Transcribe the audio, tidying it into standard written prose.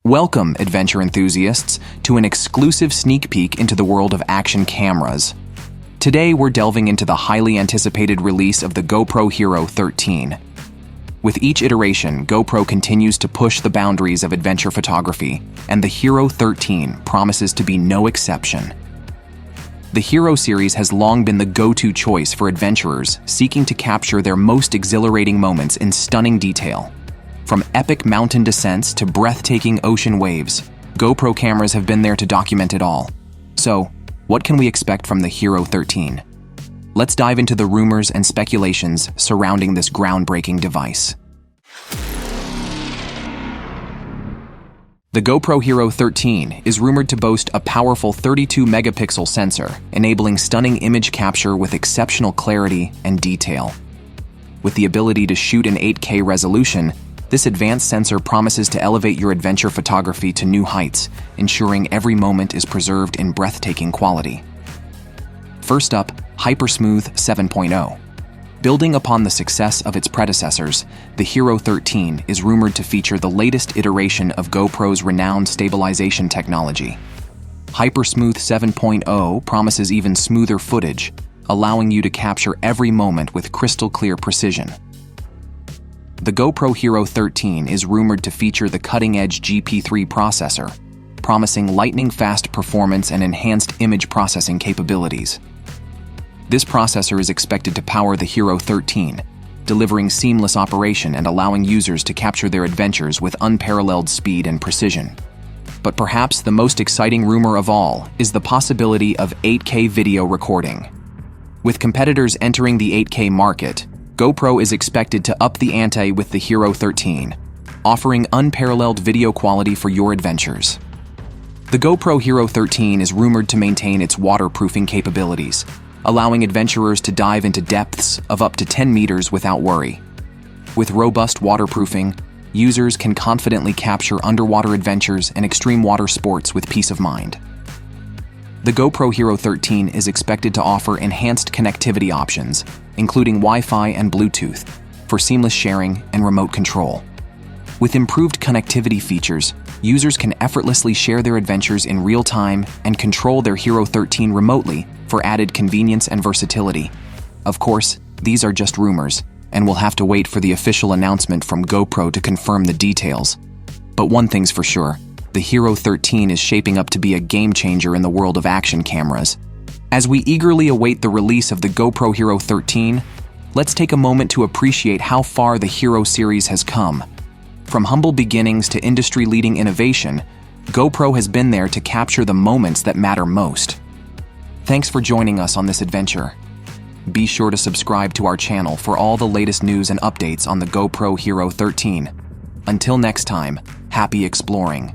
Welcome, adventure enthusiasts, to an exclusive sneak peek into the world of action cameras. Today, we're delving into the highly anticipated release of the GoPro Hero 13. With each iteration, GoPro continues to push the boundaries of adventure photography, and the Hero 13 promises to be no exception. The Hero series has long been the go-to choice for adventurers seeking to capture their most exhilarating moments in stunning detail. From epic mountain descents to breathtaking ocean waves, GoPro cameras have been there to document it all. So, what can we expect from the Hero 13? Let's dive into the rumors and speculations surrounding this groundbreaking device. The GoPro Hero 13 is rumored to boast a powerful 32-megapixel sensor, enabling stunning image capture with exceptional clarity and detail. With the ability to shoot in 8K resolution, this advanced sensor promises to elevate your adventure photography to new heights, ensuring every moment is preserved in breathtaking quality. First up, HyperSmooth 7.0. Building upon the success of its predecessors, the Hero 13 is rumored to feature the latest iteration of GoPro's renowned stabilization technology. HyperSmooth 7.0 promises even smoother footage, allowing you to capture every moment with crystal-clear precision. The GoPro Hero 13 is rumored to feature the cutting-edge GP3 processor, promising lightning-fast performance and enhanced image processing capabilities. This processor is expected to power the Hero 13, delivering seamless operation and allowing users to capture their adventures with unparalleled speed and precision. But perhaps the most exciting rumor of all is the possibility of 8K video recording. With competitors entering the 8K market, GoPro is expected to up the ante with the Hero 13, offering unparalleled video quality for your adventures. The GoPro Hero 13 is rumored to maintain its waterproofing capabilities, allowing adventurers to dive into depths of up to 10 meters without worry. With robust waterproofing, users can confidently capture underwater adventures and extreme water sports with peace of mind. The GoPro Hero 13 is expected to offer enhanced connectivity options, including Wi-Fi and Bluetooth, for seamless sharing and remote control. With improved connectivity features, users can effortlessly share their adventures in real time and control their Hero 13 remotely for added convenience and versatility. Of course, these are just rumors, and we'll have to wait for the official announcement from GoPro to confirm the details. But one thing's for sure, the Hero 13 is shaping up to be a game-changer in the world of action cameras. As we eagerly await the release of the GoPro Hero 13, let's take a moment to appreciate how far the Hero series has come. From humble beginnings to industry-leading innovation, GoPro has been there to capture the moments that matter most. Thanks for joining us on this adventure. Be sure to subscribe to our channel for all the latest news and updates on the GoPro Hero 13. Until next time, happy exploring.